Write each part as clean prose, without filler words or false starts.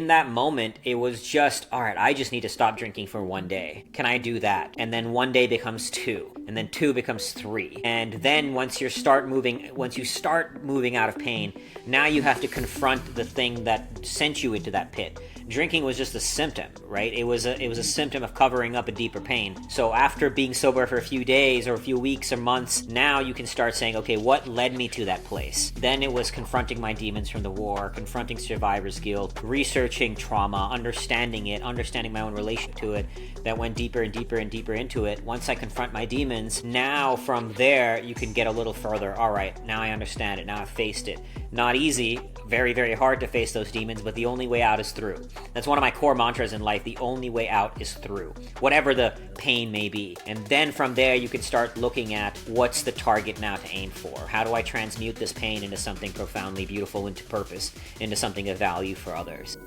in that moment, it was just, all right, I just need to stop drinking for one day. Can I do that? And then one day becomes two, and then two becomes three. And then once you start moving out of pain, now you have to confront the thing that sent you into that pit. Drinking was just a symptom, right? It was a symptom of covering up a deeper pain. So after being sober for a few days or a few weeks or months, now you can start saying, okay, what led me to that place? Then it was confronting my demons from the war, confronting survivor's guilt, researching trauma, understanding it, understanding my own relation to it, that went deeper and deeper and deeper into it. Once I confront my demons, now from there, you can get a little further. All right, now I understand it. Now I've faced it. Not easy, very, very hard to face those demons, but the only way out is through. That's one of my core mantras in life. The only way out is through, whatever the pain may be. And then from there, you can start looking at what's the target now to aim for. How do I transmute this pain into something profoundly beautiful, into purpose, into something of value for others?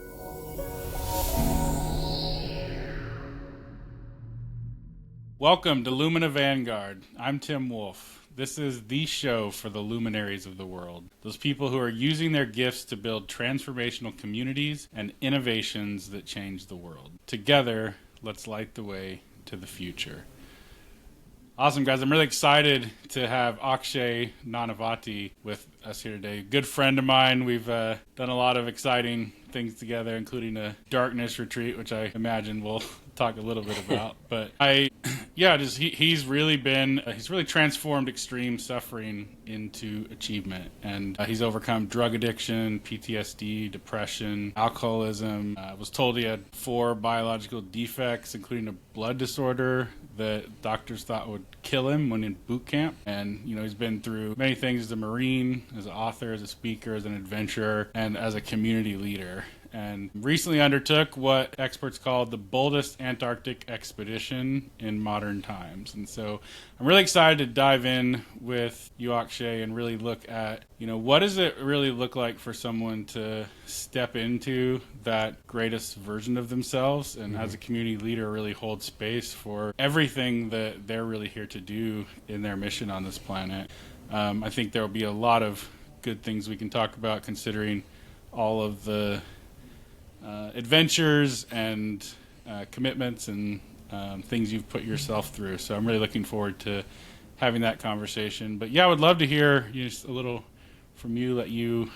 Welcome to Lumina Vanguard. I'm Tim Wolf. This is the show for the luminaries of the world. Those people who are using their gifts to build transformational communities and innovations that change the world. Together, let's light the way to the future. Awesome, guys. I'm really excited to have Akshay Nanavati with us here today. Good friend of mine. We've done a lot of exciting things together, including a darkness retreat, which I imagine we'll talk a little bit about. But he's really transformed extreme suffering into achievement. And he's overcome drug addiction, PTSD, depression, alcoholism. I was told he had 4 biological defects, including a blood disorder that doctors thought would kill him when in boot camp. And, he's been through many things as a Marine, as an author, as a speaker, as an adventurer, and as a community leader. And recently undertook what experts call the boldest Antarctic expedition in modern times. And so I'm really excited to dive in with you, Akshay, and really look at, what does it really look like for someone to step into that greatest version of themselves, and as a community leader really hold space for everything that they're really here to do in their mission on this planet. I think there will be a lot of good things we can talk about, considering all of the adventures and commitments and things you've put yourself through. So I'm really looking forward to having that conversation. But yeah, I would love to hear just a little from you.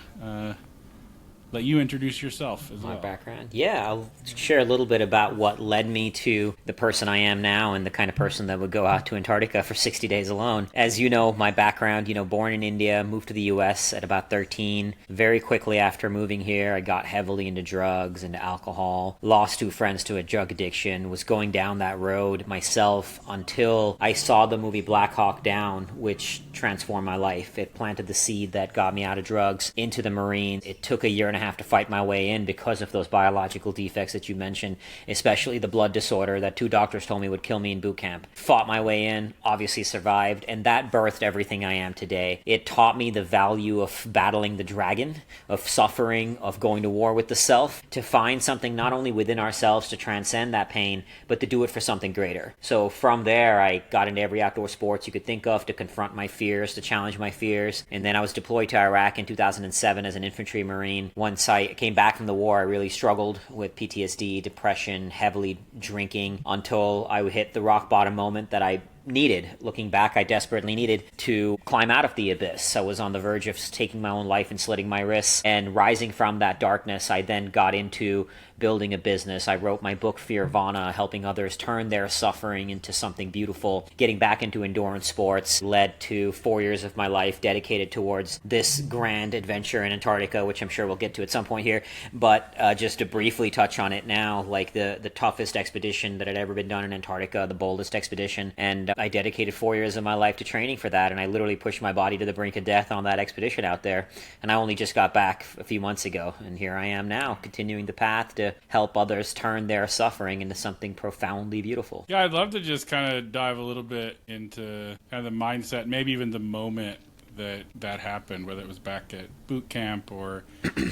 Let you introduce yourself as well. My background? Yeah, I'll share a little bit about what led me to the person I am now and the kind of person that would go out to Antarctica for 60 days alone. As you know, my background, born in India, moved to the U.S. at about 13. Very quickly after moving here, I got heavily into drugs, into alcohol, lost 2 friends to a drug addiction, was going down that road myself until I saw the movie Black Hawk Down, which transformed my life. It planted the seed that got me out of drugs into the Marines. It took a year and a half to fight my way in because of those biological defects that you mentioned, especially the blood disorder that 2 doctors told me would kill me in boot camp. Fought my way in, obviously survived, and that birthed everything I am today. It taught me the value of battling the dragon, of suffering, of going to war with the self, to find something not only within ourselves to transcend that pain, but to do it for something greater. So from there, I got into every outdoor sports you could think of to confront my fears, to challenge my fears, and then I was deployed to Iraq in 2007 as an infantry Marine. Once I came back from the war, I really struggled with PTSD, depression, heavily drinking, until I hit the rock bottom moment that I needed. Looking back, I desperately needed to climb out of the abyss. I was on the verge of taking my own life and slitting my wrists. And rising from that darkness, I then got into building a business. I wrote my book, Fearvana, helping others turn their suffering into something beautiful. Getting back into endurance sports led to 4 years of my life dedicated towards this grand adventure in Antarctica, which I'm sure we'll get to at some point here. But just to briefly touch on it now, like the toughest expedition that had ever been done in Antarctica, the boldest expedition. And I dedicated 4 years of my life to training for that. And I literally pushed my body to the brink of death on that expedition out there. And I only just got back a few months ago. And here I am now, continuing the path to help others turn their suffering into something profoundly beautiful. Yeah, I'd love to just kind of dive a little bit into kind of the mindset, maybe even the moment that happened, whether it was back at boot camp or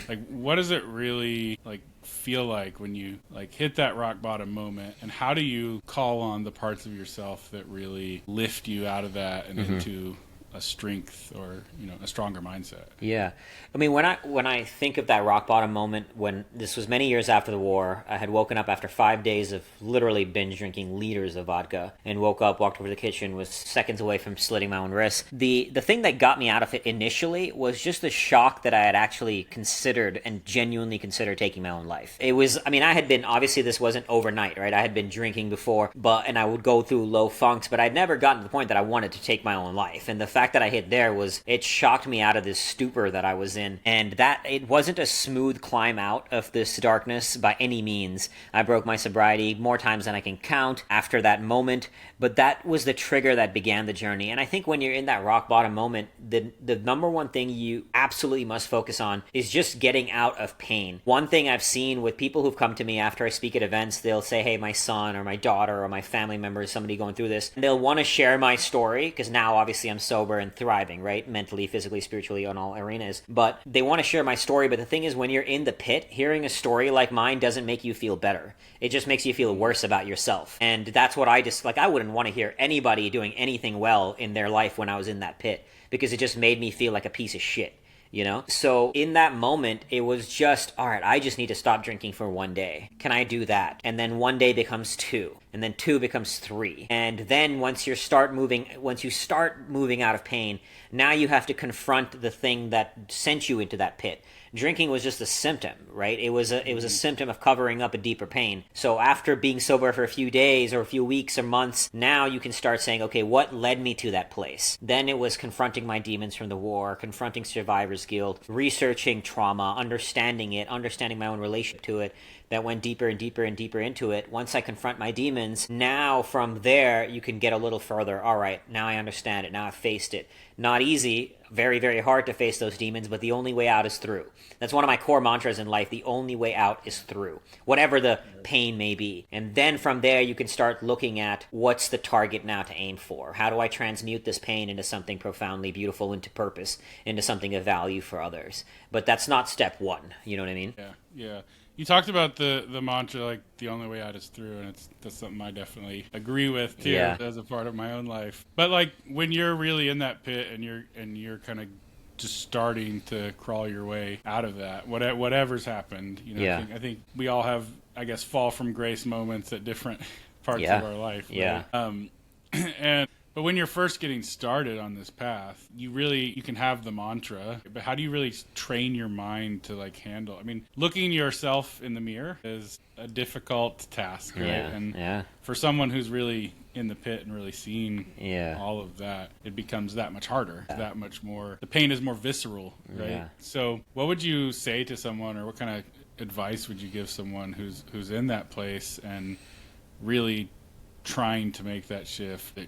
like, what does it really feel like when you hit that rock bottom moment, and how do you call on the parts of yourself that really lift you out of that and into a strength or, a stronger mindset. Yeah. I mean, when I think of that rock bottom moment, when this was many years after the war, I had woken up after 5 days of literally binge drinking liters of vodka, and woke up, walked over to the kitchen, was seconds away from slitting my own wrist. The thing that got me out of it initially was just the shock that I had actually considered and genuinely considered taking my own life. It was, I mean, I had been, obviously this wasn't overnight, right? I had been drinking before, and I would go through low funks, but I'd never gotten to the point that I wanted to take my own life. And the fact that I hit there it shocked me out of this stupor that I was in. And that it wasn't a smooth climb out of this darkness by any means. I broke my sobriety more times than I can count after that moment, but that was the trigger that began the journey. And I think when you're in that rock bottom moment, the number one thing you absolutely must focus on is just getting out of pain. One thing I've seen with people who've come to me after I speak at events, they'll say, hey, my son or my daughter or my family member is somebody going through this. And they'll want to share my story, because now obviously I'm sober and thriving, right? Mentally, physically, spiritually, on all arenas. But they want to share my story. But the thing is, when you're in the pit, hearing a story like mine doesn't make you feel better. It just makes you feel worse about yourself. And that's what I wouldn't want to hear anybody doing anything well in their life when I was in that pit, because it just made me feel like a piece of shit. So in that moment, it was just, all right, I just need to stop drinking for 1 day. Can I do that? And then 1 day becomes 2, and then 2 becomes 3. And then once you start moving out of pain, now you have to confront the thing that sent you into that pit. Drinking was just a symptom, right? It was a symptom of covering up a deeper pain. So after being sober for a few days or a few weeks or months, now you can start saying, okay, what led me to that place? Then it was confronting my demons from the war, confronting survivor's guilt, researching trauma, understanding my own relationship to it, that went deeper and deeper and deeper into it. Once I confront my demons, now from there, you can get a little further. All right, now I understand it. Now I've faced it. Not easy, very, very hard to face those demons, but the only way out is through. That's one of my core mantras in life. The only way out is through, whatever the pain may be. And then from there, you can start looking at what's the target now to aim for. How do I transmute this pain into something profoundly beautiful, into purpose, into something of value for others? But that's not step one. You know what I mean? Yeah. You talked about the mantra, like the only way out is through, and that's something I definitely agree with too, as a part of my own life. But like when you're really in that pit and you're kind of just starting to crawl your way out of that, whatever's happened, I think we all have, I guess, fall from grace moments at different parts of our life. Right? But when you're first getting started on this path, you can have the mantra, but how do you really train your mind to handle? I mean, looking yourself in the mirror is a difficult task, right? And for someone who's really in the pit and really seeing all of that, it becomes that much harder, that much more. The pain is more visceral, right? Yeah. So what would you say to someone, or what kind of advice would you give someone who's in that place and really trying to make that shift?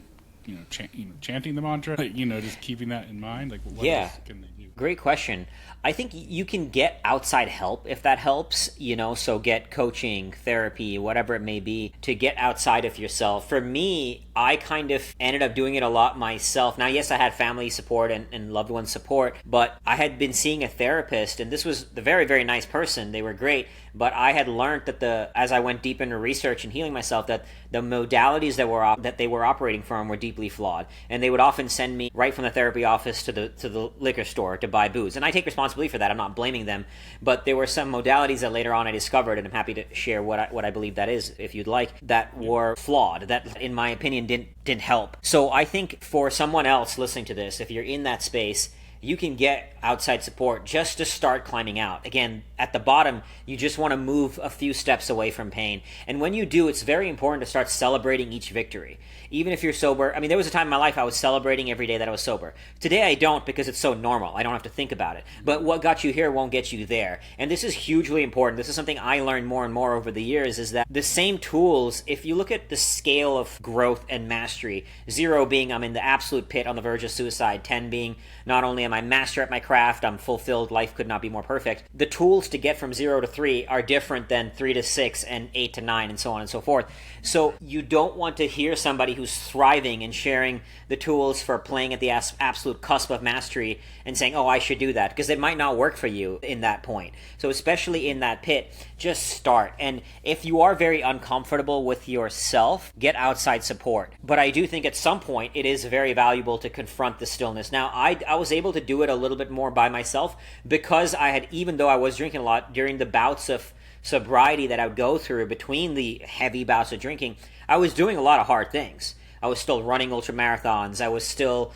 Chanting the mantra, just keeping that in mind. What else can they do? Great question. I think you can get outside help if that helps, so get coaching, therapy, whatever it may be, to get outside of yourself. For me, I kind of ended up doing it a lot myself. Now, yes, I had family support and loved ones support, but I had been seeing a therapist, and this was the very, very nice person. They were great, but I had learned that as I went deep into research and healing myself, that the modalities that they were operating from were deeply flawed, and they would often send me right from the therapy office to the liquor store to buy booze. And I take responsibility for that. I'm not blaming them, but there were some modalities that later on I discovered, and I'm happy to share what I believe that is, if you'd like, that were flawed, that in my opinion didn't help. So I think for someone else listening to this, if you're in that space, you can get outside support just to start climbing out. Again, at the bottom, you just want to move a few steps away from pain. And when you do, it's very important to start celebrating each victory. Even if you're sober, I mean, there was a time in my life I was celebrating every day that I was sober. Today I don't, because it's so normal. I don't have to think about it. But what got you here won't get you there. And this is hugely important. This is something I learned more and more over the years, is that the same tools, if you look at the scale of growth and mastery, 0 being I'm in the absolute pit on the verge of suicide, 10 being not only am I master at my craft, craft, I'm fulfilled, life could not be more perfect. The tools to get from 0 to 3 are different than 3 to 6 and 8 to 9 and so on and so forth. So you don't want to hear somebody who's thriving and sharing the tools for playing at the absolute cusp of mastery and saying, oh, I should do that, because it might not work for you in that point. So especially in that pit, just start. And if you are very uncomfortable with yourself, get outside support. But I do think at some point it is very valuable to confront the stillness. Now, I was able to do it a little bit more by myself because I had, even though I was drinking a lot during the bouts of sobriety that I would go through between the heavy bouts of drinking, I was doing a lot of hard things. I was still running ultra marathons. I was still,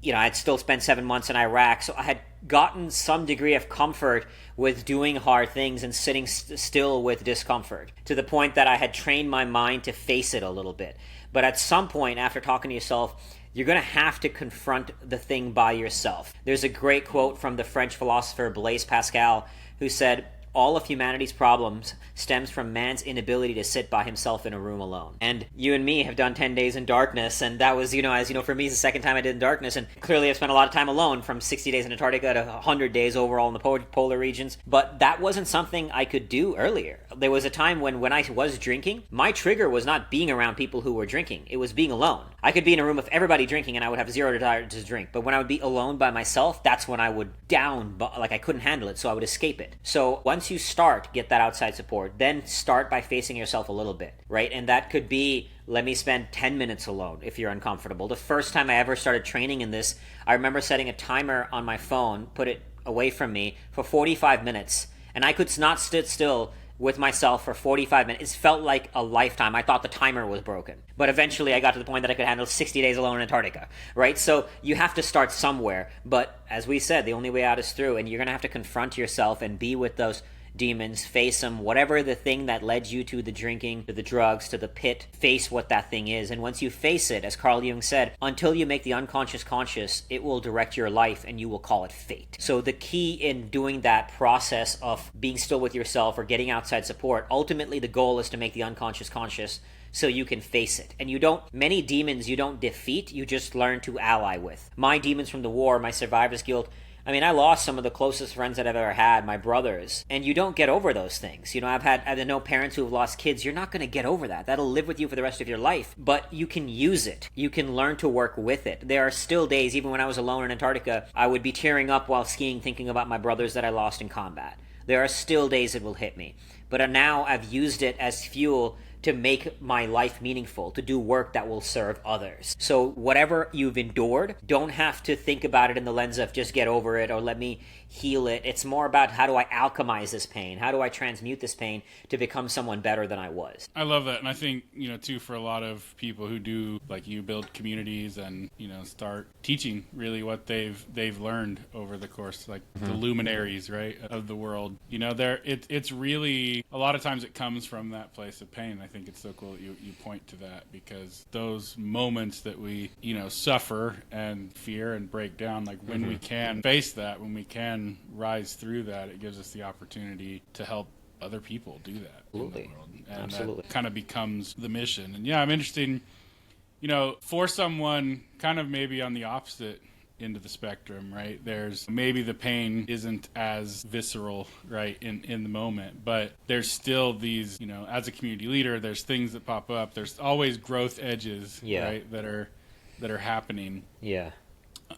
I'd still spent 7 months in Iraq. So I had gotten some degree of comfort with doing hard things and sitting still with discomfort, to the point that I had trained my mind to face it a little bit. But at some point, after talking to yourself, you're going to have to confront the thing by yourself. There's a great quote from the French philosopher Blaise Pascal, who said, all of humanity's problems stems from man's inability to sit by himself in a room alone. And you and me have done 10 days in darkness, and that was, as you know, for me, it's the second time I did in darkness, and clearly I've spent a lot of time alone, from 60 days in Antarctica to 100 days overall in the polar regions. But that wasn't something I could do earlier. There was a time when I was drinking, my trigger was not being around people who were drinking. It was being alone. I could be in a room with everybody drinking, and I would have zero desire to drink. But when I would be alone by myself, that's when I would down, like I couldn't handle it, so I would escape it. So once you get that outside support, then start by facing yourself a little bit, right? And that could be, let me spend 10 minutes alone if you're uncomfortable. The first time I ever started training in this, I remember setting a timer on my phone, put it away from me for 45 minutes, and I could not sit still with myself for 45 minutes. It felt like a lifetime. I thought the timer was broken. But eventually I got to the point that I could handle 60 days alone in Antarctica, right? So you have to start somewhere. But as we said, the only way out is through, and you're going to have to confront yourself and be with those demons, face them, whatever the thing that led you to the drinking, to the drugs, to the pit, face what that thing is. And once you face it, as Carl Jung said, until you make the unconscious conscious, it will direct your life and you will call it fate. So the key in doing that process of being still with yourself or getting outside support, ultimately the goal is to make the unconscious conscious so you can face it. And many demons you don't defeat, you just learn to ally with. My demons from the war, my survivor's guilt, I lost some of the closest friends that I've ever had, my brothers, and you don't get over those things. I know parents who have lost kids. You're not going to get over that. That'll live with you for the rest of your life, but you can use it. You can learn to work with it. There are still days, even when I was alone in Antarctica, I would be tearing up while skiing thinking about my brothers that I lost in combat. There are still days it will hit me, but now I've used it as fuel to make my life meaningful, to do work that will serve others. So whatever you've endured, don't have to think about it in the lens of just get over it or let me heal it. It's more about, how do I alchemize this pain? How do I transmute this pain to become someone better than I was? I love that. And I think, too, for a lot of people who do, like you, build communities and, start teaching really what they've learned over the course, like the luminaries, right, of the world. It's really, a lot of times it comes from that place of pain. I think it's so cool that you point to that, because those moments that we, suffer and fear and break down, like when we can face that, when we can rise through that, it gives us the opportunity to help other people do that. Absolutely. In the world. And Absolutely. that kind of becomes the mission. And I'm interested in, for someone kind of maybe on the opposite end of the spectrum, right? There's maybe the pain isn't as visceral, right, in the moment, but there's still these, as a community leader, there's things that pop up. There's always growth edges, right, that are happening. Yeah.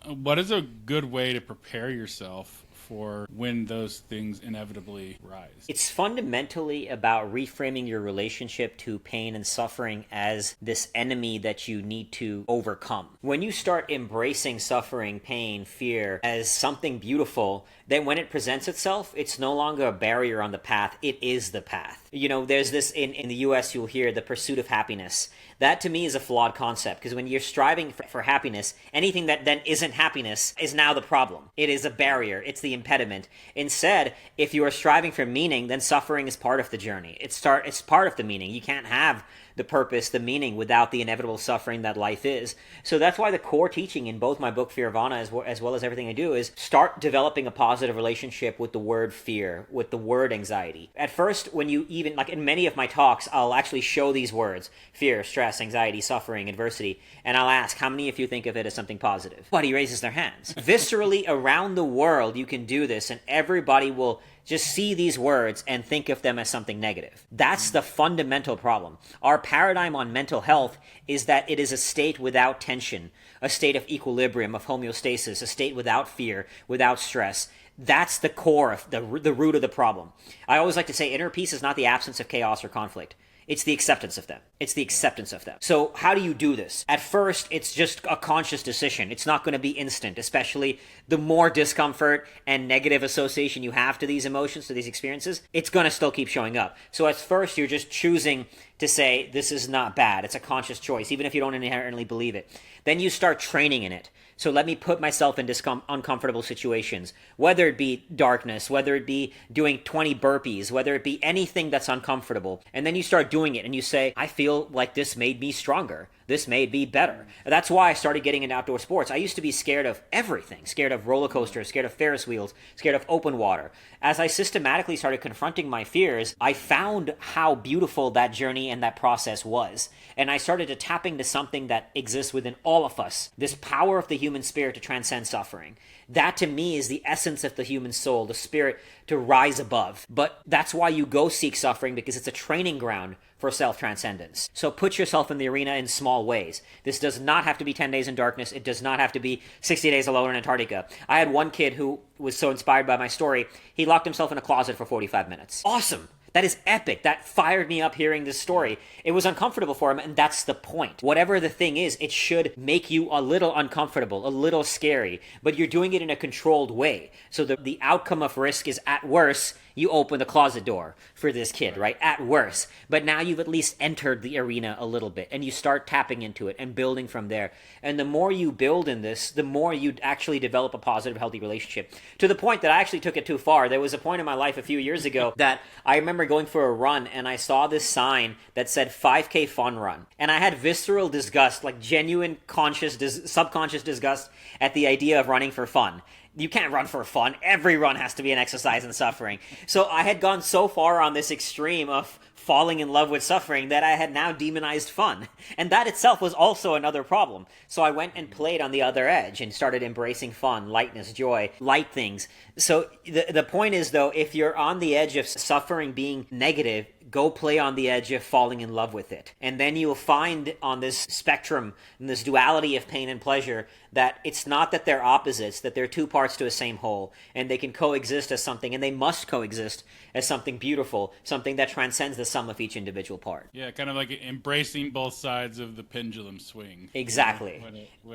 What is a good way to prepare yourself for when those things inevitably rise? It's fundamentally about reframing your relationship to pain and suffering as this enemy that you need to overcome. When you start embracing suffering, pain, fear as something beautiful, then when it presents itself, it's no longer a barrier on the path. It is the path. There's this in the US, you'll hear the pursuit of happiness. That to me is a flawed concept, because when you're striving for happiness, anything that then isn't happiness is now the problem. It is a barrier. It's the impediment. Instead, if you are striving for meaning, then suffering is part of the journey. It's part of the meaning. You can't have the purpose, the meaning, without the inevitable suffering that life is. So that's why the core teaching in both my book Fearvana as well as everything I do is start developing a positive relationship with the word fear, with the word anxiety. At first, when you even, like in many of my talks, I'll actually show these words: fear, stress, anxiety, suffering, adversity, and I'll ask, how many of you think of it as something positive? Everybody raises their hands. Viscerally around the world, you can do this, and everybody will just see these words and think of them as something negative. That's the fundamental problem. Our paradigm on mental health is that it is a state without tension, a state of equilibrium, of homeostasis, a state without fear, without stress. That's the core of the root of the problem. I always like to say inner peace is not the absence of chaos or conflict. It's the acceptance of them. It's the acceptance of them. So how do you do this? At first, it's just a conscious decision. It's not going to be instant, especially the more discomfort and negative association you have to these emotions, to these experiences, it's going to still keep showing up. So at first, you're just choosing to say, this is not bad. It's a conscious choice, even if you don't inherently believe it. Then you start training in it. So let me put myself in uncomfortable situations, whether it be darkness, whether it be doing 20 burpees, whether it be anything that's uncomfortable. And then you start doing it and you say, I feel like this made me stronger. This made me better. That's why I started getting into outdoor sports. I used to be scared of everything, scared of roller coasters, scared of Ferris wheels, scared of open water. As I systematically started confronting my fears, I found how beautiful that journey and that process was. And I started to tap into something that exists within all of us, this power of the human spirit to transcend suffering. That to me is the essence of the human soul, the spirit to rise above. But that's why you go seek suffering, because it's a training ground for self-transcendence. So put yourself in the arena in small ways. This does not have to be 10 days in darkness. It does not have to be 60 days alone in Antarctica. I had one kid who was so inspired by my story, he locked himself in a closet for 45 minutes. Awesome. That is epic. That fired me up hearing this story. It was uncomfortable for him, and that's the point. Whatever the thing is, it should make you a little uncomfortable, a little scary, but you're doing it in a controlled way. So the outcome of risk is, at worst, you open the closet door for this kid, right? At worst. But now you've at least entered the arena a little bit, and you start tapping into it and building from there. And the more you build in this, the more you actually develop a positive, healthy relationship. To the point that I actually took it too far. There was a point in my life a few years ago that I remember going for a run, and I saw this sign that said 5K fun run. And I had visceral disgust, like genuine subconscious disgust at the idea of running for fun. You can't run for fun. Every run has to be an exercise in suffering. So I had gone so far on this extreme of falling in love with suffering that I had now demonized fun. And that itself was also another problem. So I went and played on the other edge and started embracing fun, lightness, joy, light things. So the point is, though, if you're on the edge of suffering being negative, go play on the edge of falling in love with it. And then you'll find on this spectrum, in this duality of pain and pleasure, that it's not that they're opposites, that they're two parts to a same whole, and they can coexist as something, and they must coexist as something beautiful, something that transcends the sum of each individual part. Yeah, kind of like embracing both sides of the pendulum swing. Exactly.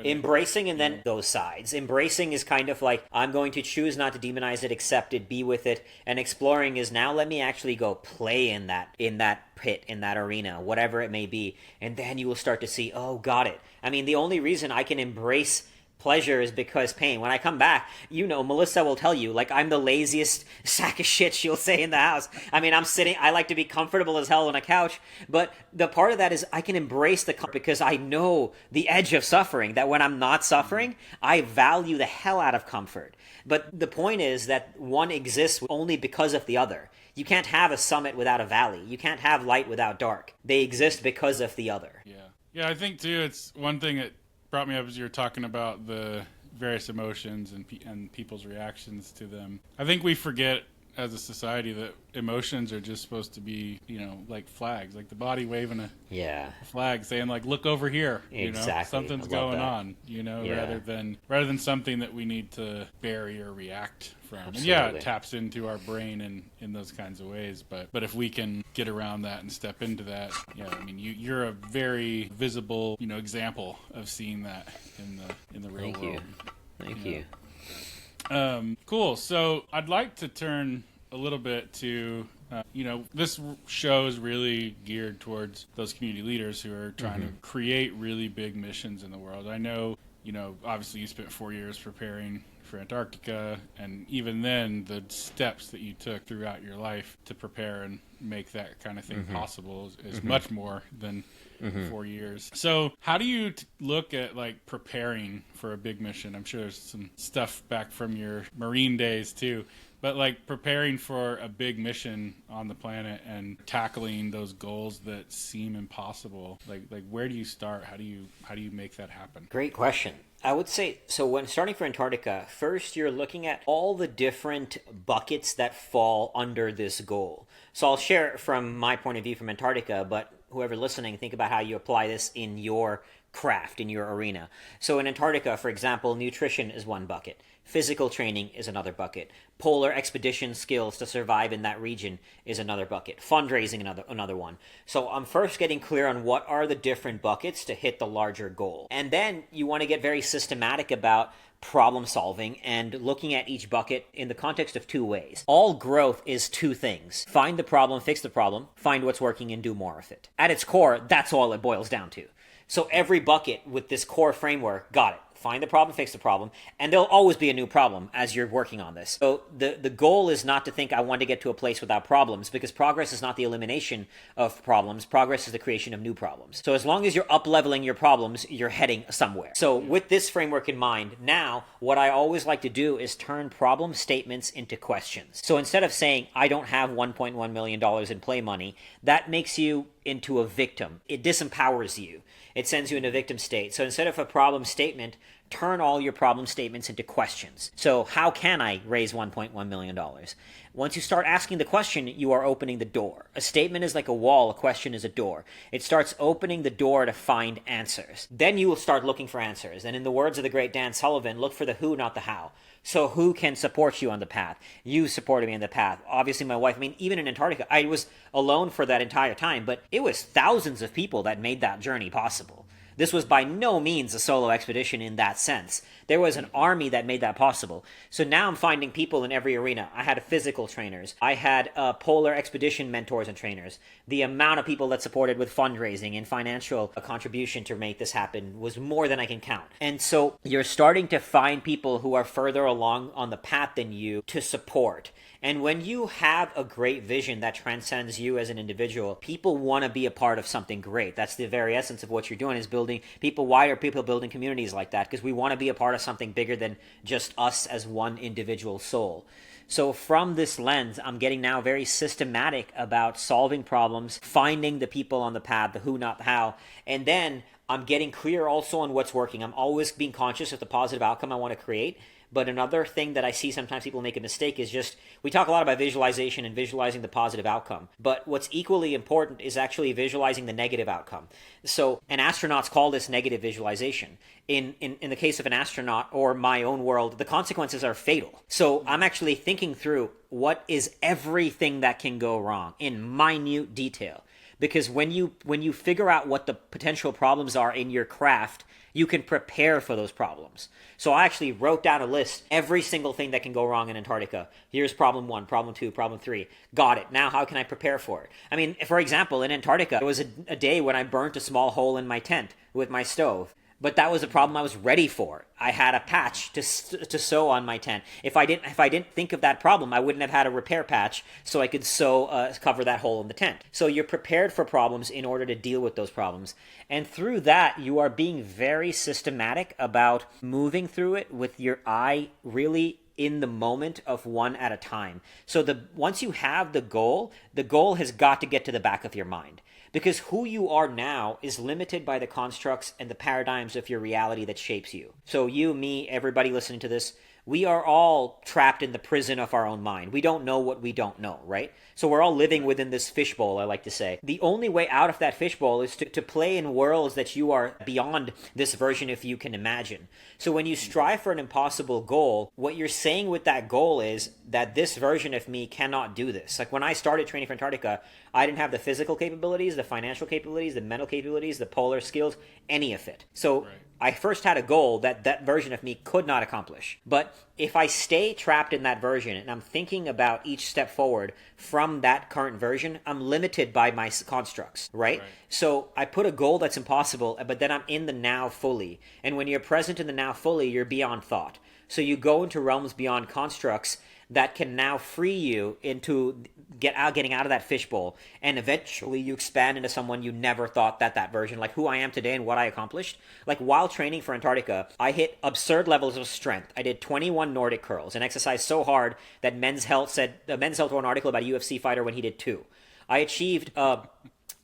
Embracing and then those sides. Embracing is kind of like, I'm going to choose not to demonize it, accept it, be with it, and exploring is, now let me actually go play in that pit, in that arena, whatever it may be, and then you will start to see, oh, got it. I mean, the only reason I can embrace pleasure is because pain. When I come back, Melissa will tell you, like, I'm the laziest sack of shit she'll say in the house. I mean, I like to be comfortable as hell on a couch, but the part of that is I can embrace the comfort because I know the edge of suffering, that when I'm not suffering, I value the hell out of comfort. But the point is that one exists only because of the other. You can't have a summit without a valley. You can't have light without dark. They exist because of the other. Yeah, I think, too, it's one thing that brought me up as you were talking about the various emotions and people's reactions to them. I think we forget as a society that emotions are just supposed to be, like flags, like the body waving a flag saying, like, look over here, exactly. Something's going on, rather than something that we need to bury or react from. Absolutely. And it taps into our brain in those kinds of ways, but if we can get around that and step into that, I mean, you're a very visible, example of seeing that in the real world. Thank you. Cool. So I'd like to turn a little bit to, this show is really geared towards those community leaders who are trying to create really big missions in the world. I know, obviously you spent 4 years preparing for Antarctica, and even then, the steps that you took throughout your life to prepare and make that kind of thing possible is much more than 4 years. So how do you look at like preparing for a big mission? I'm sure there's some stuff back from your Marine days too, but like preparing for a big mission on the planet and tackling those goals that seem impossible, like where do you start? How do you make that happen? Great question. I would say, so when starting for Antarctica, first you're looking at all the different buckets that fall under this goal. So I'll share from my point of view from Antarctica, but whoever listening, think about how you apply this in your craft, in your arena. So in Antarctica, for example, nutrition is one bucket. Physical training is another bucket. Polar expedition skills to survive in that region is another bucket. Fundraising, another one. So I'm first getting clear on what are the different buckets to hit the larger goal. And then you want to get very systematic about problem solving and looking at each bucket in the context of two ways. All growth is two things. Find the problem, fix the problem, find what's working and do more of it. At its core, that's all it boils down to. So every bucket with this core framework, got it. Find the problem, fix the problem, and there'll always be a new problem as you're working on this. So the goal is not to think I want to get to a place without problems, because progress is not the elimination of problems. Progress is the creation of new problems. So as long as you're up-leveling your problems, you're heading somewhere. So with this framework in mind, now what I always like to do is turn problem statements into questions. So instead of saying, I don't have $1.1 million in play money, that makes you into a victim. It disempowers you. It sends you in a victim state. So instead of a problem statement, turn all your problem statements into questions. So how can I raise $1.1 million? Once you start asking the question, you are opening the door. A statement is like a wall, a question is a door. It starts opening the door to find answers. Then you will start looking for answers. And in the words of the great Dan Sullivan, look for the who, not the how. So who can support you on the path? You supported me on the path. Obviously my wife, even in Antarctica, I was alone for that entire time, but it was thousands of people that made that journey possible. This was by no means a solo expedition in that sense. There was an army that made that possible. So now I'm finding people in every arena. I had physical trainers. I had polar expedition mentors and trainers. The amount of people that supported with fundraising and financial contribution to make this happen was more than I can count. And so you're starting to find people who are further along on the path than you to support. And when you have a great vision that transcends you as an individual, people want to be a part of something great. That's the very essence of what you're doing, is building people. Why are people building communities like that? Because we want to be a part of something bigger than just us as one individual soul. So from this lens, I'm getting now very systematic about solving problems, finding the people on the path, the who, not the how, and then I'm getting clear also on what's working. I'm always being conscious of the positive outcome I want to create. But another thing that I see sometimes people make a mistake is just, we talk a lot about visualization and visualizing the positive outcome. But what's equally important is actually visualizing the negative outcome. So, and astronauts call this negative visualization. In the case of an astronaut or my own world, the consequences are fatal. So I'm actually thinking through what is everything that can go wrong in minute detail. Because when you figure out what the potential problems are in your craft, you can prepare for those problems. So I actually wrote down a list, every single thing that can go wrong in Antarctica. Here's problem 1, problem 2, problem 3. Got it. Now how can I prepare for it? For example, in Antarctica, there was a day when I burnt a small hole in my tent with my stove. But that was a problem I was ready for. I had a patch to sew on my tent. If I didn't think of that problem, I wouldn't have had a repair patch so I could cover that hole in the tent. So you're prepared for problems in order to deal with those problems. And through that, you are being very systematic about moving through it with your eye really in the moment of one at a time. So once you have the goal has got to get to the back of your mind. Because who you are now is limited by the constructs and the paradigms of your reality that shapes you. So you, me, everybody listening to this, we are all trapped in the prison of our own mind. We don't know what we don't know, right? So we're all living within this fishbowl, I like to say. The only way out of that fishbowl is to play in worlds that you are beyond this version if you can imagine. So when you strive for an impossible goal, what you're saying with that goal is that this version of me cannot do this. Like when I started training for Antarctica, I didn't have the physical capabilities, the financial capabilities, the mental capabilities, the polar skills, any of it. So I first had a goal that version of me could not accomplish. But if I stay trapped in that version and I'm thinking about each step forward from that current version, I'm limited by my constructs, right? So I put a goal that's impossible, but then I'm in the now fully. And when you're present in the now fully, you're beyond thought. So you go into realms beyond constructs that can now free you into getting out of that fishbowl, and eventually you expand into someone you never thought that version, like who I am today and what I accomplished. Like while training for Antarctica, I hit absurd levels of strength. I did 21 Nordic curls and exercised so hard that Men's Health wrote an article about a UFC fighter when he did 2. I achieved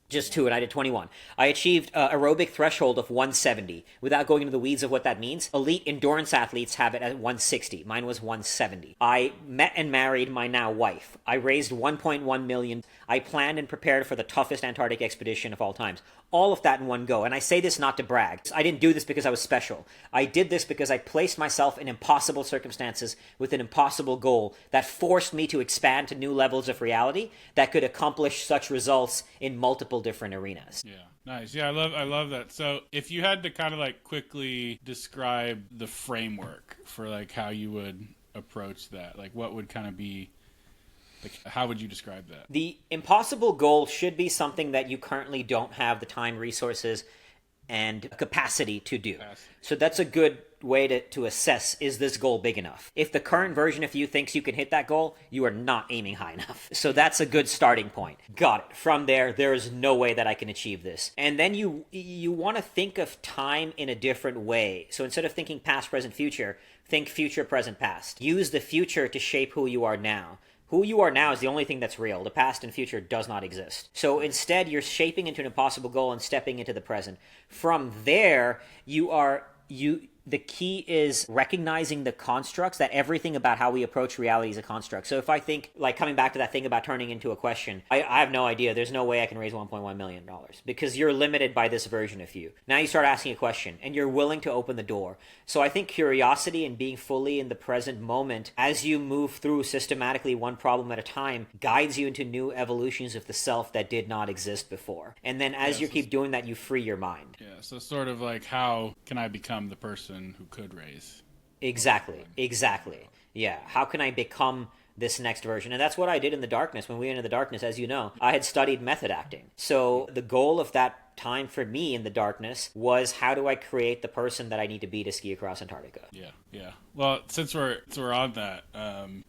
just 2, and I did 21. I achieved aerobic threshold of 170. Without going into the weeds of what that means, elite endurance athletes have it at 160. Mine was 170. I met and married my now wife. I raised 1.1 million. I planned and prepared for the toughest Antarctic expedition of all times. All of that in one go. And I say this not to brag. I didn't do this because I was special. I did this because I placed myself in impossible circumstances with an impossible goal that forced me to expand to new levels of reality that could accomplish such results in multiple different arenas. Yeah. Nice. Yeah, I love that. So if you had to kind of like quickly describe the framework for like how you would approach that, like what would kind of be, like, how would you describe that? The impossible goal should be something that you currently don't have the time, resources, and capacity to do. So that's a good way to assess, is this goal big enough? If the current version of you thinks you can hit that goal, you are not aiming high enough. So that's a good starting point. Got it. From there is no way that I can achieve this. And then you want to think of time in a different way. So instead of thinking past, present, future, think future, present, past. Use the future to shape who you are now. Who you are now is the only thing that's real. The past and future does not exist. So instead, you're shaping into an impossible goal and stepping into the present. From there, the key is recognizing the constructs, that everything about how we approach reality is a construct. So if I think, like coming back to that thing about turning into a question, I have no idea. There's no way I can raise $1.1 million because you're limited by this version of you. Now you start asking a question and you're willing to open the door. So I think curiosity and being fully in the present moment as you move through systematically one problem at a time guides you into new evolutions of the self that did not exist before. And then as you keep doing that, you free your mind. Yeah, so sort of like, how can I become the person who could raise? Exactly. Yeah. How can I become this next version? And that's what I did in the darkness. When we went into the darkness, as you know, I had studied method acting. So the goal of that time for me in the darkness was, how do I create the person that I need to be to ski across Antarctica? Yeah. Well, since we're on that,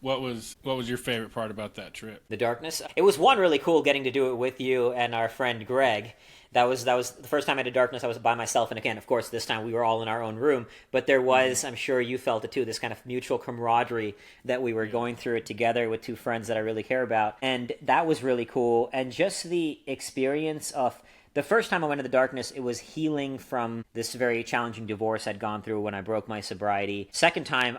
what was your favorite part about that trip? The darkness? It was one, really cool getting to do it with you and our friend Greg. That was the first time I did darkness. I was by myself, and again, of course, this time we were all in our own room. But there was, I'm sure you felt it too, this kind of mutual camaraderie that we were going through it together with two friends that I really care about, and that was really cool. And just the experience of the first time I went into the darkness, it was healing from this very challenging divorce I'd gone through when I broke my sobriety. Second time,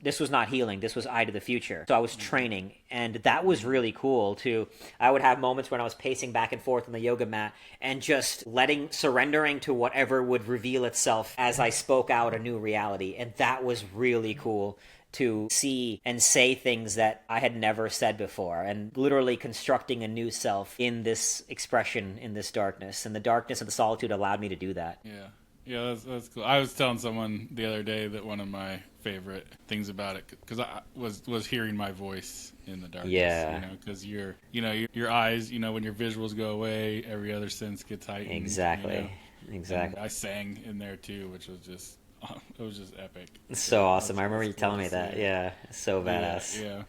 this was not healing. This was eye to the future. So I was training, and that was really cool too. I would have moments when I was pacing back and forth on the yoga mat and just surrendering to whatever would reveal itself as I spoke out a new reality. And that was really cool to see and say things that I had never said before, and literally constructing a new self in this expression, in this darkness. And the darkness and the solitude allowed me to do that. Yeah, that's cool. I was telling someone the other day that one of my favorite things about it, because I was hearing my voice in the darkness. Yeah. Because your eyes, when your visuals go away, every other sense gets heightened. Exactly. And I sang in there too, which was just, it was just epic. So awesome. I remember you telling me that. Yeah. So badass.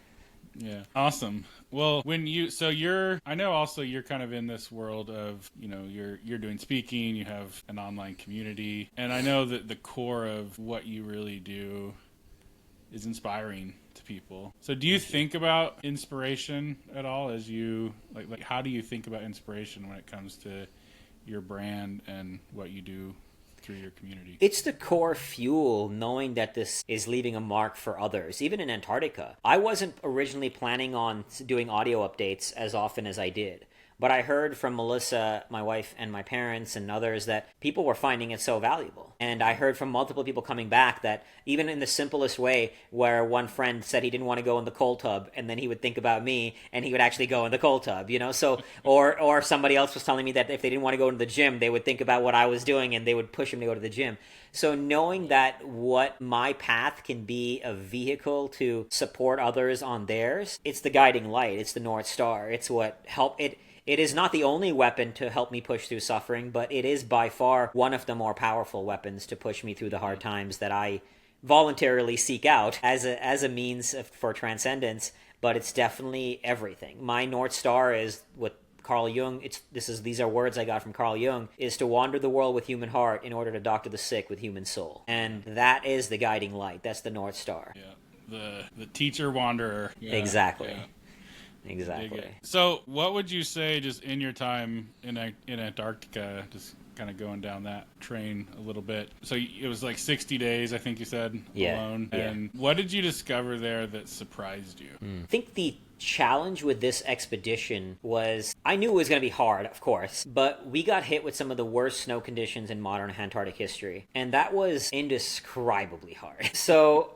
Yeah. Awesome. Well, I know also you're kind of in this world of, you're doing speaking, you have an online community, and I know that the core of what you really do is inspiring to people. So do you think about inspiration at all as you, like how do you think about inspiration when it comes to your brand and what you do through your community? It's the core fuel, knowing that this is leaving a mark for others. Even in Antarctica, I wasn't originally planning on doing audio updates as often as I did. But I heard from Melissa, my wife, and my parents and others that people were finding it so valuable. And I heard from multiple people coming back that even in the simplest way, where one friend said he didn't want to go in the cold tub, and then he would think about me and he would actually go in the cold tub, you know? So, or somebody else was telling me that if they didn't want to go to the gym, they would think about what I was doing and they would push him to go to the gym. So knowing that what my path can be a vehicle to support others on theirs, it's the guiding light, it's the North Star, it's what help it. It is not the only weapon to help me push through suffering, but it is by far one of the more powerful weapons to push me through the hard times that I voluntarily seek out as a means for transcendence. But it's definitely everything. My North Star is what Carl Jung, these are words I got from Carl Jung, is to wander the world with human heart in order to doctor the sick with human soul. And that is the guiding light. That's the North Star. Yeah. The teacher wanderer. Yeah. Exactly. Yeah. Exactly. So what would you say just in your time in Antarctica, just kind of going down that train a little bit? So it was like 60 days, I think you said, alone. Yeah. And what did you discover there that surprised you? I think the challenge with this expedition was, I knew it was going to be hard, of course, but we got hit with some of the worst snow conditions in modern Antarctic history. And that was indescribably hard. So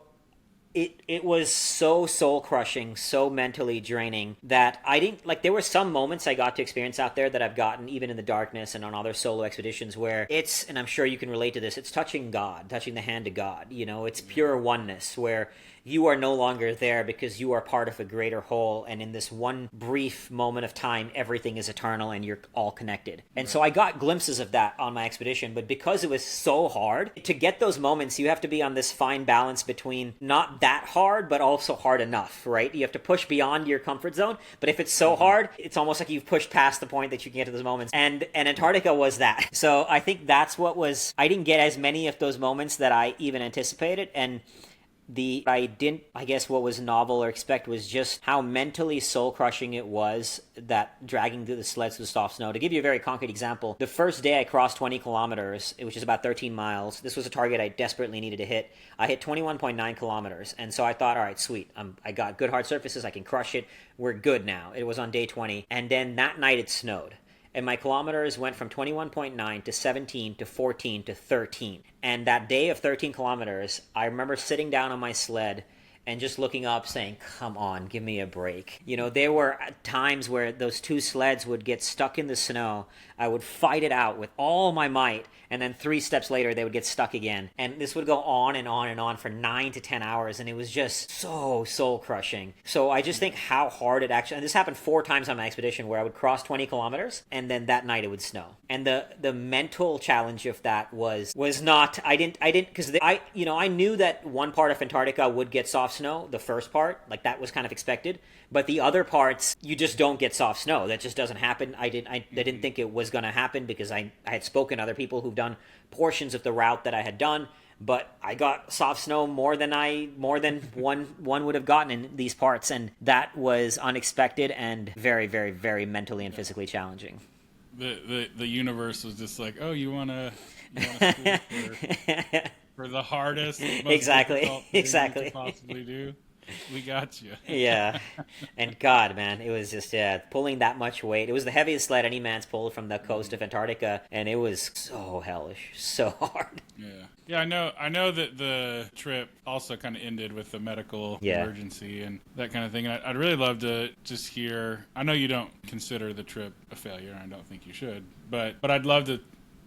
it was so soul-crushing, so mentally draining that I didn't, like, there were some moments I got to experience out there that I've gotten even in the darkness and on other solo expeditions where it's, and I'm sure you can relate to this, it's touching God, touching the hand of God, you know, it's pure oneness where you are no longer there because you are part of a greater whole, and in this one brief moment of time, everything is eternal and you're all connected. And so I got glimpses of that on my expedition, but because it was so hard, to get those moments, you have to be on this fine balance between not that hard, but also hard enough, right? You have to push beyond your comfort zone, but if it's so hard, it's almost like you've pushed past the point that you can get to those moments. And Antarctica was that. So I think that's what was, I didn't get as many of those moments that I even anticipated, and what was novel or expect was just how mentally soul-crushing it was, that dragging through the sleds through the soft snow. To give you a very concrete example, the first day I crossed 20 kilometers, which is about 13 miles. This was a target I desperately needed to hit. I hit 21.9 kilometers, and so I thought, all right, sweet. I got good hard surfaces. I can crush it. We're good now. It was on day 20, and then that night it snowed. And my kilometers went from 21.9 to 17 to 14 to 13. And that day of 13 kilometers, I remember sitting down on my sled and just looking up saying, come on, give me a break. You know, there were times where those two sleds would get stuck in the snow. I would fight it out with all my might, and then 3 steps later, they would get stuck again. And this would go on and on and on for 9 to 10 hours, and it was just so soul-crushing. So I just think how hard it actually... And this happened 4 times on my expedition, where I would cross 20 kilometers, and then that night it would snow. And the mental challenge of that was not... I didn't... Because I knew that one part of Antarctica would get soft snow, the first part, like that was kind of expected. But the other parts, you just don't get soft snow. That just doesn't happen. I didn't think it was going to happen because I had spoken to other people who've done portions of the route that I had done, but I got soft snow more than one would have gotten in these parts, and that was unexpected and very, very, very mentally and physically challenging. The universe was just like, oh, you wanna for the hardest, most exactly you could possibly do. We got you. Yeah. And God, man, it was just, pulling that much weight. It was the heaviest sled any man's pulled from the coast of Antarctica, and it was so hellish, so hard. Yeah. Yeah, I know that the trip also kind of ended with the medical emergency and that kind of thing. And I'd really love to just hear, I know you don't consider the trip a failure, and I don't think you should, but I'd love to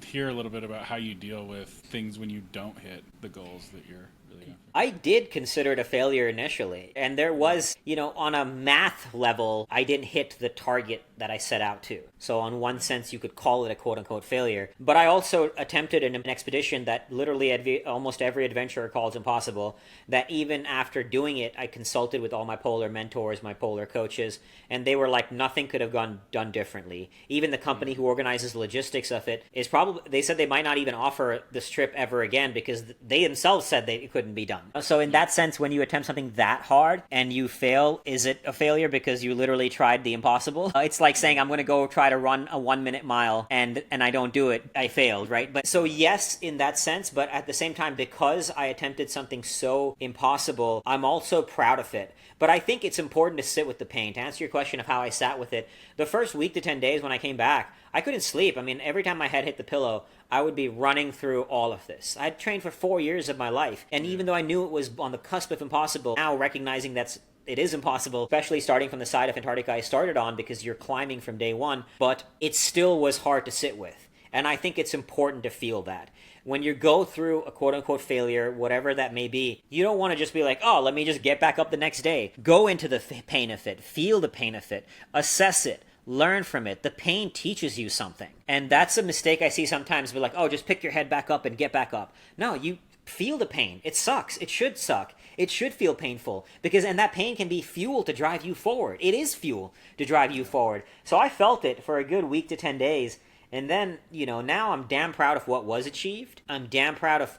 hear a little bit about how you deal with things when you don't hit the goals that you're really after. I did consider it a failure initially, and there was, on a math level, I didn't hit the target that I set out to. So on one sense, you could call it a quote-unquote failure. But I also attempted an expedition that literally almost every adventurer calls impossible, that even after doing it, I consulted with all my polar mentors, my polar coaches, and they were like, nothing could have done differently. Even the company who organizes the logistics of it they said they might not even offer this trip ever again because they themselves said they couldn't couldn't be done. So in that sense, when you attempt something that hard and you fail, is it a failure because you literally tried the impossible? It's like saying, I'm going to go try to run a 1 minute mile and I don't do it. I failed, right? But so yes, in that sense, but at the same time, because I attempted something so impossible, I'm also proud of it. But I think it's important to sit with the pain. To answer your question of how I sat with it, the first week to 10 days when I came back, I couldn't sleep. I mean, every time my head hit the pillow, I would be running through all of this. I'd trained for 4 years of my life. And even though I knew it was on the cusp of impossible, now recognizing it is impossible, especially starting from the side of Antarctica I started on, because you're climbing from day one, but it still was hard to sit with. And I think it's important to feel that. When you go through a quote-unquote failure, whatever that may be, you don't want to just be like, oh, let me just get back up the next day. Go into the pain of it. Feel the pain of it. Assess it. Learn from it. The pain teaches you something. And that's a mistake I see sometimes. We're like, oh, just pick your head back up and get back up. No, you feel the pain. It sucks. It should suck. It should feel painful, and that pain can be fuel to drive you forward. It is fuel to drive you forward. So I felt it for a good week to 10 days. And then, now I'm damn proud of what was achieved. I'm damn proud of,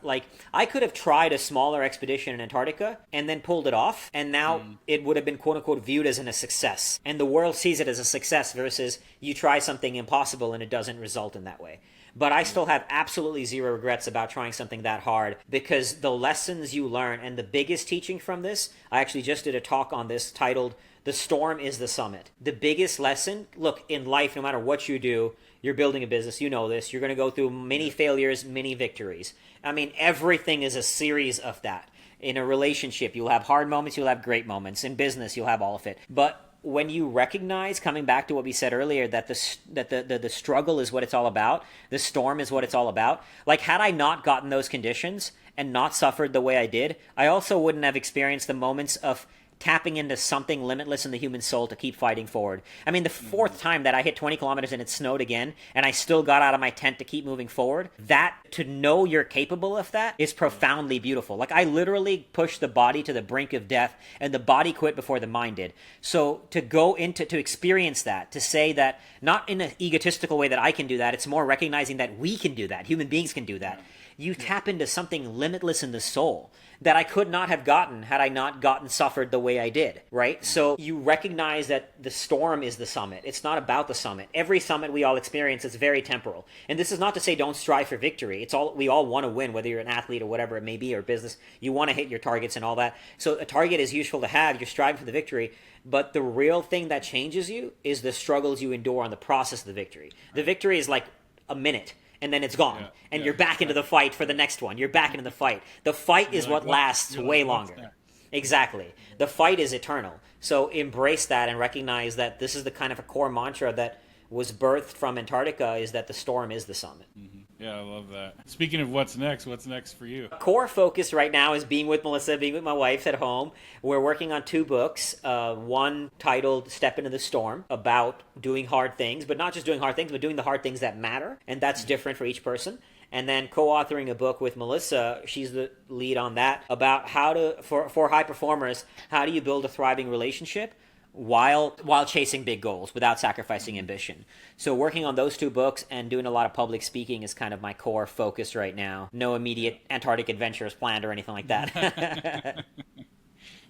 I could have tried a smaller expedition in Antarctica and then pulled it off. And now it would have been, quote unquote, viewed as a success. And the world sees it as a success versus you try something impossible and it doesn't result in that way. But I still have absolutely zero regrets about trying something that hard, because the lessons you learn, and the biggest teaching from this, I actually just did a talk on this titled, "The Storm is the Summit." The biggest lesson, look, in life, no matter what you do, you're building a business, you know this, you're going to go through many failures, many victories. I mean, everything is a series of that. In a relationship, you'll have hard moments, you'll have great moments. In business, you'll have all of it. But when you recognize, coming back to what we said earlier, that the struggle is what it's all about, the storm is what it's all about, like, had I not gotten those conditions and not suffered the way I did, I also wouldn't have experienced the moments of tapping into something limitless in the human soul to keep fighting forward. I mean, the fourth time that I hit 20 kilometers and it snowed again, and I still got out of my tent to keep moving forward, that, to know you're capable of that, is profoundly beautiful. Like, I literally pushed the body to the brink of death, and the body quit before the mind did. So to go into, to experience that, to say that, not in an egotistical way that I can do that, it's more recognizing that we can do that, human beings can do that. You tap into something limitless in the soul that I could not have gotten had I not suffered the way I did, right? So you recognize that the storm is the summit. It's not about the summit. Every summit we all experience is very temporal. And this is not to say don't strive for victory. We all want to win, whether you're an athlete or whatever it may be, or business. You want to hit your targets and all that. So a target is useful to have. You're striving for the victory. But the real thing that changes you is the struggles you endure on the process of the victory. The victory is like a minute, and then it's gone. You're back into the fight for the next one. You're back into the fight. The fight is what lasts way longer. Exactly. The fight is eternal. So embrace that and recognize that this is the kind of a core mantra that was birthed from Antarctica, is that the storm is the summit. Mm-hmm. Yeah, I love that. Speaking of what's next for you? Core focus right now is being with Melissa, being with my wife at home. We're working on 2 books. One titled Step Into the Storm, about doing hard things, but not just doing hard things, but doing the hard things that matter. And that's different for each person. And then co-authoring a book with Melissa, she's the lead on that, about how to, for high performers, how do you build a thriving relationship while chasing big goals without sacrificing ambition. So working on those 2 books and doing a lot of public speaking is kind of my core focus right now. No immediate Antarctic adventures planned or anything like that.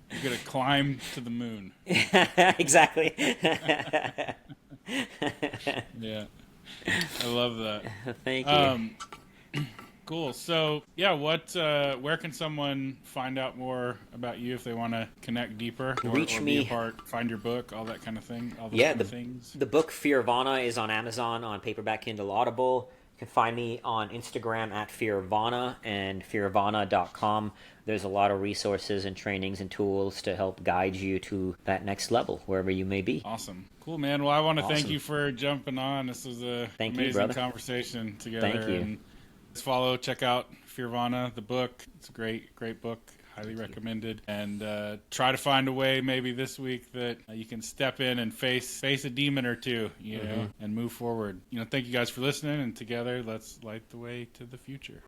You're going to climb to the moon. Exactly. Yeah. I love that. Thank you. Cool. So, yeah, where can someone find out more about you if they want to connect deeper, or be a part, find your book, all that kind of thing? All those kind of things. The book Fearvana is on Amazon, on paperback, Kindle, Audible. You can find me on Instagram at Fearvana and fearvana.com. There's a lot of resources and trainings and tools to help guide you to that next level, wherever you may be. Awesome. Cool, man. Well, I want to thank you for jumping on. This was an amazing conversation together. Thank you. And check out Fearvana, the book. It's a great book. Highly recommended. And try to find a way maybe this week that you can step in and face a demon or two, know, and move forward. Thank you guys for listening, and together let's light the way to the future.